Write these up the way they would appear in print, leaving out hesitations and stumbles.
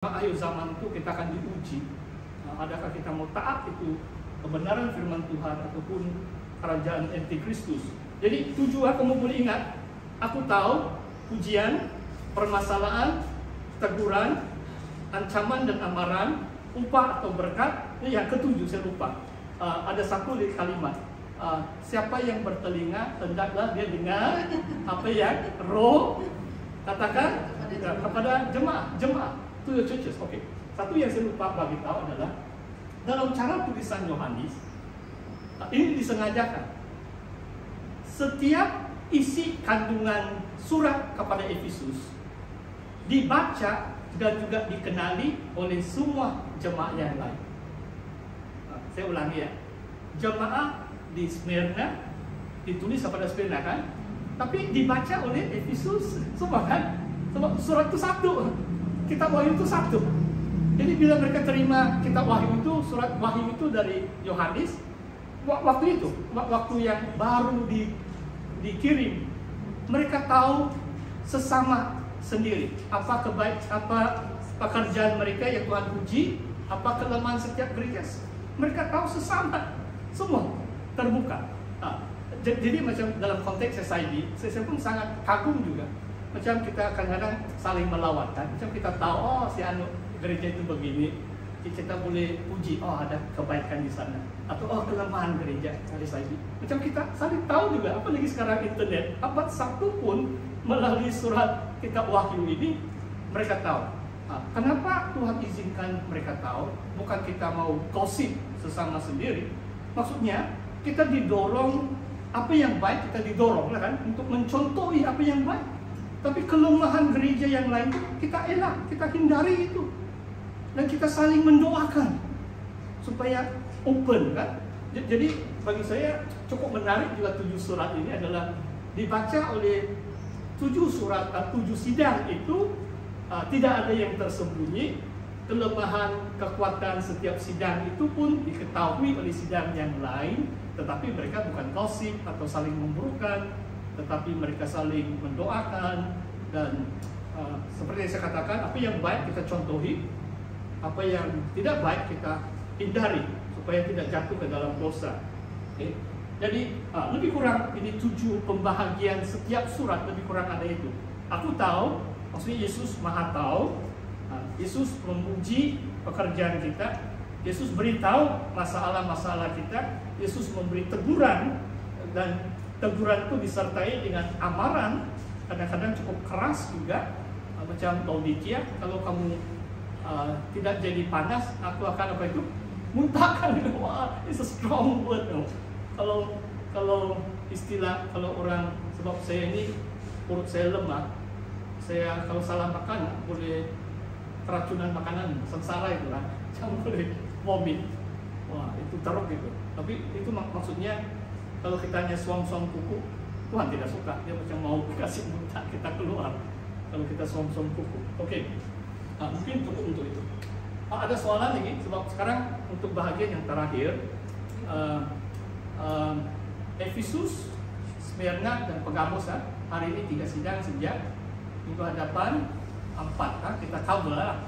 Akhir zaman itu kita akan diuji. Adakah kita mau taat itu kebenaran firman Tuhan ataupun kerajaan antikristus. Jadi tujuan kamu boleh ingat, aku tahu ujian, permasalahan, teguran, ancaman dan amaran, upah atau berkat. Yang ketujuh saya lupa. Ada satu di kalimat. Siapa yang bertelinga hendaklah dia dengar apa yang Roh katakan kepada jemaah. To the churches. Oke. Satu yang saya lupa bagi tahu adalah dalam cara tulisan Yohanes ini disengajakan. Setiap isi kandungan surat kepada Efesus dibaca dan juga dikenali oleh semua jemaat yang lain. Saya ulangi ya. Jemaat di Smyrna ditulis kepada Smyrna kan, tapi dibaca oleh Efesus semua kan. Sebab surat itu satu. Kitab Wahyu itu satu. Jadi bila mereka terima kitab Wahyu itu, surat Wahyu itu dari Yohanes, waktu itu, waktu yang baru dikirim, mereka tahu sesama sendiri apa pekerjaan mereka yang Tuhan puji, apa kelemahan setiap gereja. Mereka tahu sesama, semua terbuka. Jadi macam dalam konteks SID, saya pun sangat kagum juga. Macam kita kadang-kadang saling melawan kan. Macam kita tahu, oh si anu gereja itu begini, kita boleh puji, oh ada kebaikan di sana, atau oh kelemahan gereja dari saya. Macam kita saling tahu juga, apalagi sekarang internet, abad satu pun melalui surat kitab Wahyu ini mereka tahu. Kenapa Tuhan izinkan mereka tahu? Bukan kita mau gosip sesama sendiri. Maksudnya kita didorong, apa yang baik kita didorong lah kan, untuk mencontohi apa yang baik. Tapi kelemahan gereja yang lain kita elak, kita hindari itu. Dan kita saling mendoakan supaya open kan. Jadi bagi saya cukup menarik juga 7 surat ini adalah dibaca oleh 7 surat, 7 sidang itu tidak ada yang tersembunyi. Kelemahan, kekuatan setiap sidang itu pun diketahui oleh sidang yang lain, tetapi mereka bukan gosip atau saling memburukan, tetapi mereka saling mendoakan. Dan seperti yang saya katakan, apa yang baik kita contohi, apa yang tidak baik kita hindari supaya tidak jatuh ke dalam dosa. Okay? Jadi lebih kurang ini 7 pembahagian setiap surat, lebih kurang ada itu. Aku tahu, maksudnya Yesus Maha tahu, Yesus memuji pekerjaan kita, Yesus beritahu masalah-masalah kita, Yesus memberi teguran, dan teguran itu disertai dengan amaran, kadang-kadang cukup keras juga, macam Laodikia, kalau kamu tidak jadi panas, aku akan apa itu? Muntahkan. Wah, it's a strong word. Kalau istilah, kalau orang, sebab saya ini perut saya lemah, saya kalau salah makan boleh keracunan makanan, sengsara itu lah, jangan boleh vomit. Wah, itu teruk gitu. Tapi itu maksudnya kalau kita hanya suam-suam kuku, Tuhan tidak suka. Dia macam mau kasih muntah kita keluar kalau kita suam-suam kuku. Oke. Mungkin cukup untuk itu. Ada soalan lagi, sebab sekarang untuk bahagian yang terakhir, Efesus, Smyrna, dan Pergamos. Hari ini 3 sidang sejak minggu hadapan 4. Kita cover lah.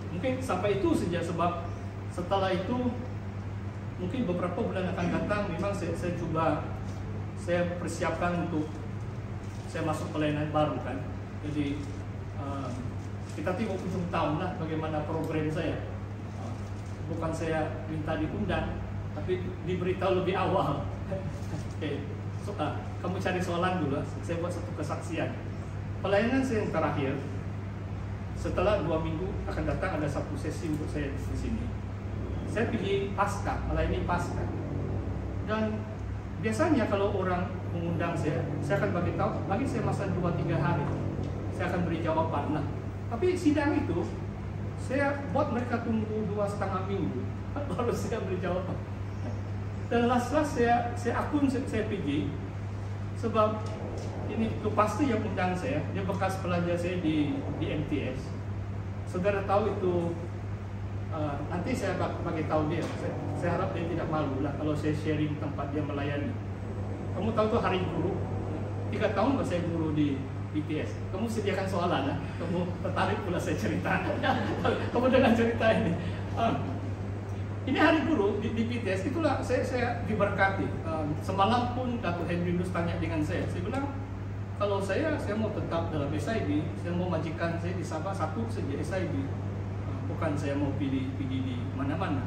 Mungkin sampai itu saja, sebab setelah itu mungkin beberapa bulan akan datang memang saya coba, saya persiapkan untuk saya masuk pelayanan baru kan. Jadi kita tengok ujung tahun lah bagaimana program saya. Bukan saya minta diundang, tapi diberitahu lebih awal. Okay. Kamu cari soalan dulu, saya buat satu kesaksian. Pelayanan saya yang terakhir, setelah 2 minggu akan datang ada satu sesi untuk saya di sini. Saya pilih Paskah, melayani Paskah. Dan biasanya kalau orang mengundang saya akan bagi saya masa 2-3 hari. Saya akan beri jawaban lah. Tapi sidang itu, saya buat mereka tunggu 2,5 minggu baru saya beri jawaban. Dan last saya akun saya pergi, sebab ini itu pasti yang undang saya, dia bekas pelajar saya di MTS. Saudara tahu itu. Nanti saya bagi tahu dia. Saya harap dia tidak malu lah kalau saya sharing tempat dia melayani. Kamu tahu tuh Hari Guru, 3 tahun saya guru di BTS. Kamu sediakan soalan, ya? Kamu tertarik pula saya cerita. Kamu dengan cerita ini. Ini hari guru di BTS, itulah saya diberkati. Semalam pun Datuk Hendrinus tanya dengan saya bilang, kalau saya mau tetap dalam SIB, saya mau majikan saya di Sabah satu saja SIB. Bukan saya mau pilih di mana-mana.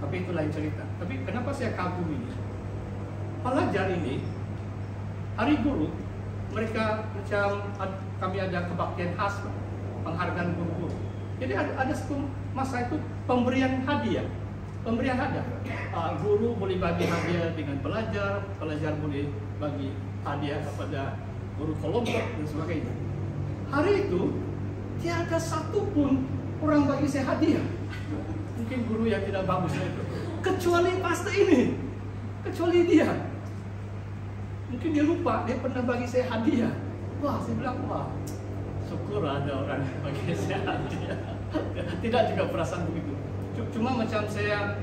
Tapi itu lain cerita. Tapi kenapa saya kagum ini? Pelajar ini, hari guru, mereka macam kami ada kebaktian khas, penghargaan guru-guru. Jadi ada satu masa itu pemberian hadiah. Pemberian hadiah. Guru boleh bagi hadiah dengan pelajar, pelajar boleh bagi hadiah kepada guru kelompok dan sebagainya. Hari itu tiada satu pun orang bagi saya hadiah. Mungkin guru yang tidak bagus itu. Kecuali pastor ini. Kecuali dia. Mungkin dia lupa, dia pernah bagi saya hadiah. Wah, saya bilang, wah, syukur ada orang yang bagi saya hadiah. Tidak juga perasaan begitu. Cuma macam saya,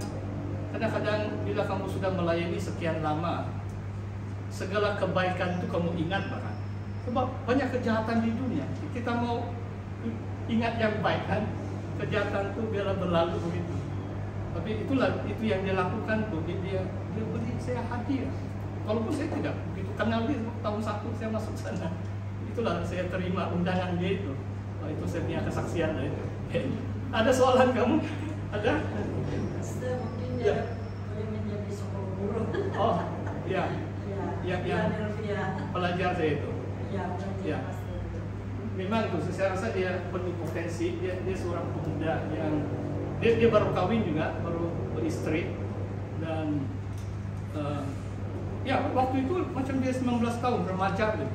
kadang-kadang bila kamu sudah melayani sekian lama, segala kebaikan itu kamu ingat bahkan. Sebab banyak kejahatan di dunia. Kita mau ingat yang baik kan, kejahatan itu biarlah berlalu begitu. Tapi itu yang dia lakukan tuh, dia beri saya hadiah. Walaupun saya tidak begitu kenal dia, tahun 1 saya masuk sana. Itulah saya terima undangan dia itu. Itu saya punya kesaksian dari itu. Ada soalan kamu? Ada? Mungkin dia boleh menjadi seorang guru. Oh, iya. Yang pelajar saya itu. Ya. Memang itu, saya rasa dia penuh potensi. Dia seorang pemuda yang dia baru kawin juga, baru beristri dan ya waktu itu macam dia 19 tahun remaja tuh.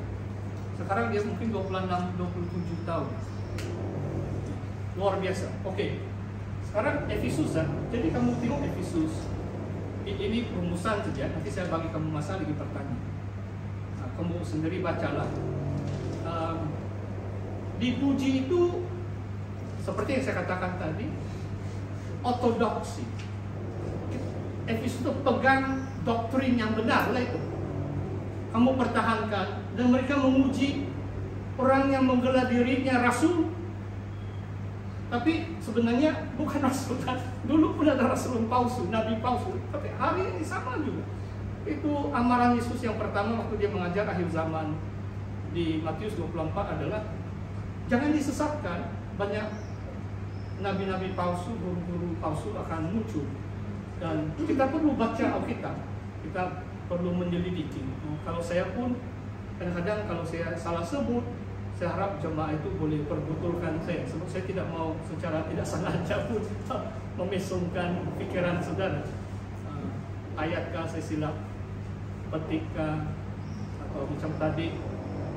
Sekarang dia mungkin 26-27 tahun. Luar biasa. Oke. Sekarang Efesus ya. Jadi kamu tengok Efesus. Ini perumusan saja. Nanti saya bagi kamu masa lagi bertanya. Nah, kamu sendiri bacalah. Dipuji itu seperti yang saya katakan tadi, ortodoksi. Efesus itu pegang doktrin yang benar lah itu. Kamu pertahankan dan mereka memuji orang yang menggelar dirinya rasul. Tapi sebenarnya bukan rasul kan. Dulu pun ada rasul palsu, nabi palsu. Tapi hari ini sama juga. Itu amaran Yesus yang pertama waktu dia mengajar akhir zaman di Matius 24 adalah jangan disesatkan, banyak nabi-nabi palsu, guru-guru palsu akan muncul. Dan kita perlu baca Alkitab, kita perlu menyelidiki. Kalau saya pun kadang-kadang kalau saya salah sebut, saya harap jemaah itu boleh perbetulkan saya. Sebab saya tidak mau secara tidak sengaja pun memesongkan pikiran saudara. Ayatkah saya silap, petikkah, atau macam tadi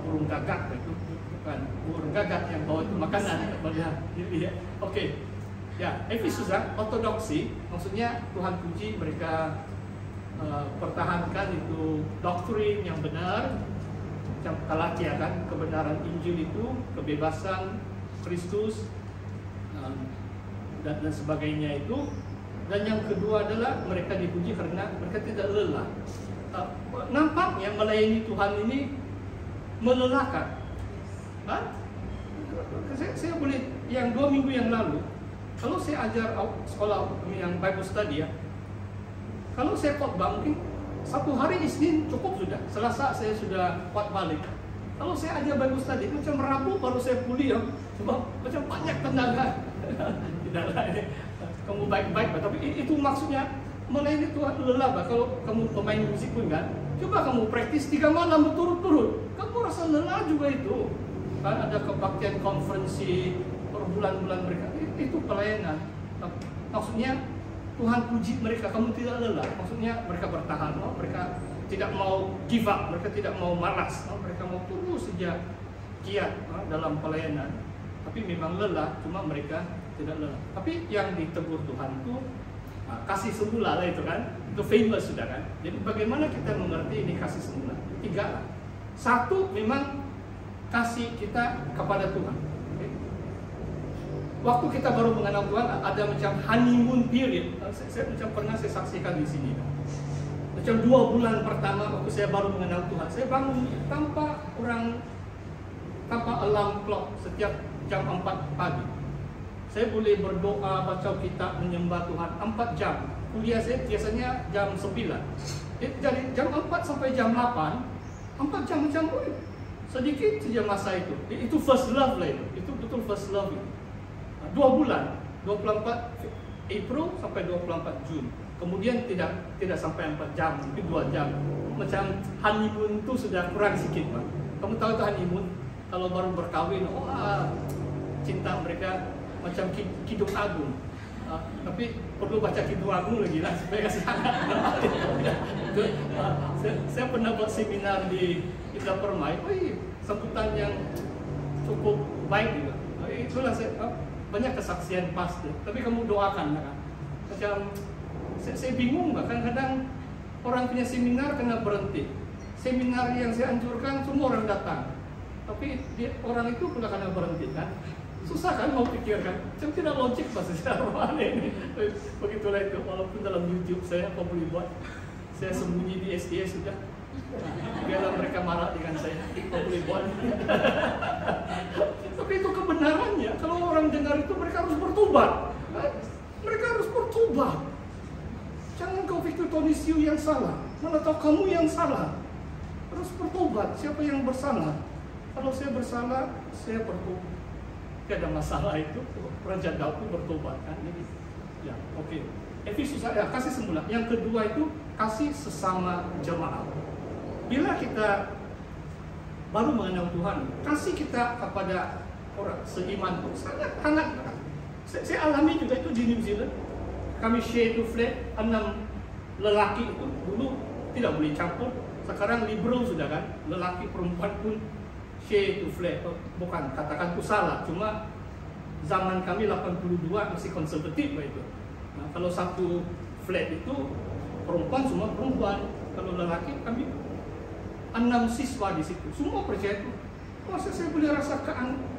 burung gagak itu bukan burung gagak yang bawa itu makanan kepada diri ya. Oke. Ya, Efesus ortodoksi, maksudnya Tuhan puji mereka pertahankan itu doktrin yang benar, macam Galatia kan, kebenaran Injil itu, kebebasan Kristus dan sebagainya itu. Dan yang kedua adalah mereka dipuji karena mereka tidak lelah. Nampaknya melayani Tuhan ini melelahkan. Saya boleh yang 2 minggu yang lalu. Kalau saya ajar sekolah yang Bible study ya, kalau saya khotbah mungkin 1 hari Isnin cukup sudah. Selasa saya sudah kuat balik. Kalau saya ajar Bible study macam Rabu baru saya pulih ya, sebab macam banyak tenaga. Tidaklah ini kamu baik-baik, tapi itu maksudnya melayani Tuhan lelah. Kalau kamu pemain musik pun kan, coba kamu praktis 3 malam berturut-turut, kamu rasa lelah juga itu. Kan ada kebaktian konferensi berbulan-bulan mereka. Itu pelayanan. Maksudnya Tuhan puji mereka, kamu tidak lelah. Maksudnya mereka bertahan, mereka tidak mau give up, mereka tidak mau malas, mereka mau terus saja giat dalam pelayanan. Tapi memang lelah, cuma mereka tidak lelah. Tapi yang ditegur Tuhan itu kasih semula lah itu kan, itu famous sudah kan. Jadi bagaimana kita mengerti ini kasih semula? 3. 1 memang kasih kita kepada Tuhan. Waktu kita baru mengenal Tuhan ada macam honeymoon period. Saya macam pernah saya saksikan di sini. Macam 2 bulan pertama waktu saya baru mengenal Tuhan, saya bangun tanpa orang tanpa alarm clock setiap jam 4 pagi. Saya boleh berdoa, baca kitab, menyembah Tuhan 4 jam. Kuliah saya biasanya jam 9. Jadi jam 4 sampai jam 8, 4 jam macam sedikit saja masa itu. Itu first love lah itu. Itu betul first love itu. 2 bulan, 24 April sampai 24 Jun. Kemudian tidak sampai 4 jam, mungkin 2 jam. Macam honeymoon itu sudah kurang sikit, Pak. Kamu tahu itu honeymoon? Kalau baru berkahwin, cinta mereka macam Kidung Agung. Tapi perlu baca Kidung Agung lagi lah supaya kasih hangat. Saya pernah buat seminar di Islam Permai. Sambutan yang cukup baik juga. Itulah banyak kesaksian pasti. Tapi kamu doakan kan. Macam saya bingung bahkan kadang orang punya seminar kena berhenti. Seminar yang saya anjurkan semua orang datang. Tapi orang itu pula kena berhenti kan. Susah kan mau pikirkan. Macam tidak logik pas secara rohani ini. Begitulah itu. Walaupun dalam YouTube saya apa boleh buat. Saya sembunyi di SDS sudah. Biarlah mereka marah dengan saya. Apa boleh buat. Tapi itu kebenarannya. Kalau orang dengar itu mereka harus bertobat. Mereka harus bertobat. Jangan kau pikir Tony Siu yang salah. Mana tahu kamu yang salah. Harus bertobat. Siapa yang bersalah? Kalau saya bersalah, saya bertobat. Tidak ada masalah itu. Raja Daud itu bertobat kan. Jadi, ya, oke. Efesus ya, kasih semula. Yang kedua itu kasih sesama jemaat. Bila kita baru mengenal Tuhan, kasih kita kepada orang seiman itu sangat hangat. Saya alami juga itu di New Zealand. Kami share to flat 6 lelaki itu dulu tidak boleh campur. Sekarang liberal sudah kan, lelaki perempuan pun share to flat. Bukan katakan itu salah, cuma zaman kami 82 masih konservatif lah itu. Nah, kalau satu flat itu perempuan semua perempuan, kalau lelaki kami 6 siswa di situ, semua percaya itu. Masa saya boleh rasa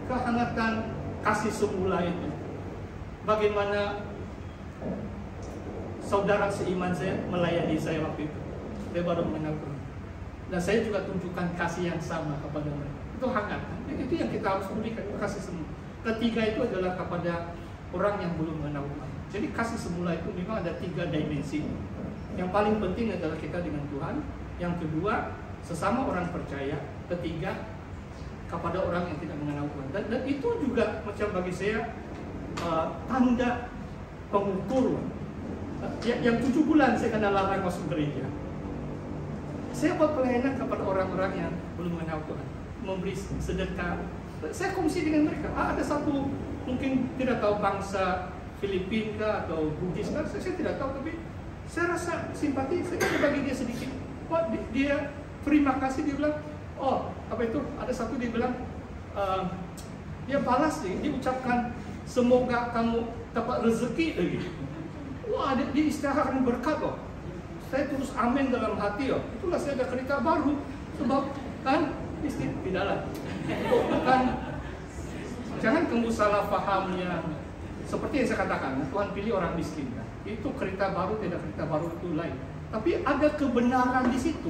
kehangatan kasih semula itu. Bagaimana saudara seiman saya melayani saya waktu itu. Saya baru mengenal Tuhan. Dan saya juga tunjukkan kasih yang sama kepada mereka. Itu hangat. Itu yang kita harus berikan, kasih semula. Ketiga itu adalah kepada orang yang belum mengenal Tuhan. Jadi kasih semula itu memang ada 3 dimensi. Yang paling penting adalah kita dengan Tuhan. Yang kedua, sesama orang percaya. Ketiga, kepada orang yang tidak mengenal Tuhan. Dan itu juga macam bagi saya tanda pengukur. Yang 7 bulan saya kena larang masuk gereja. Saya buat pelayanan kepada orang-orang yang belum mengenal Tuhan, memberi sedekah. Saya kongsi dengan mereka. Ada satu mungkin tidak tahu bangsa Filipina atau Bugis, saya tidak tahu, tapi saya rasa simpati. Saya bagi dia sedikit. Dia terima kasih, dia bilang, apa itu? Ada satu dia bilang, dia balas dia ucapkan semoga kamu dapat rezeki lagi. Wah, dia istirahat berkat loh. Saya terus amin dalam hati loh. Itulah saya ada cerita baru. Sebab kan tidaklah. Bukan. Jangan kamu salah paham yang seperti yang saya katakan. Tuhan pilih orang miskin. Itu cerita baru, tidak cerita baru itu lain. Tapi ada kebenaran di situ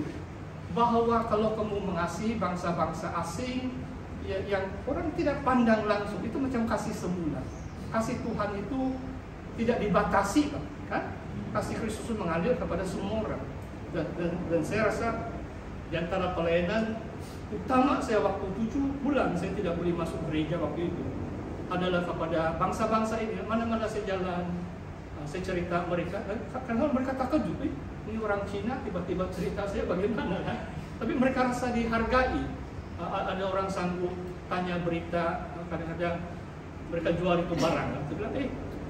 bahwa kalau kamu mengasihi bangsa-bangsa asing yang orang tidak pandang langsung, itu macam kasih semula. Kasih Tuhan itu tidak dibatasi, kan? Kasih Kristus mengalir kepada semua orang. Dan saya rasa di antara pelayanan utama saya waktu 7 bulan saya tidak boleh masuk gereja waktu itu adalah kepada bangsa-bangsa ini. Mana-mana saya jalan, saya cerita mereka, karena mereka takjub, ini orang Cina tiba-tiba cerita saya bagaimana kan? Tapi mereka rasa dihargai. Ada orang sanggup tanya berita, kadang-kadang mereka jual itu barang. Saya bilang,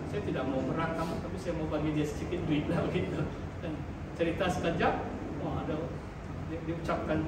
saya tidak mau berang kamu, tapi saya mau bagi dia sedikit duit lah begitu. Dan cerita sekejap, ada diucapkan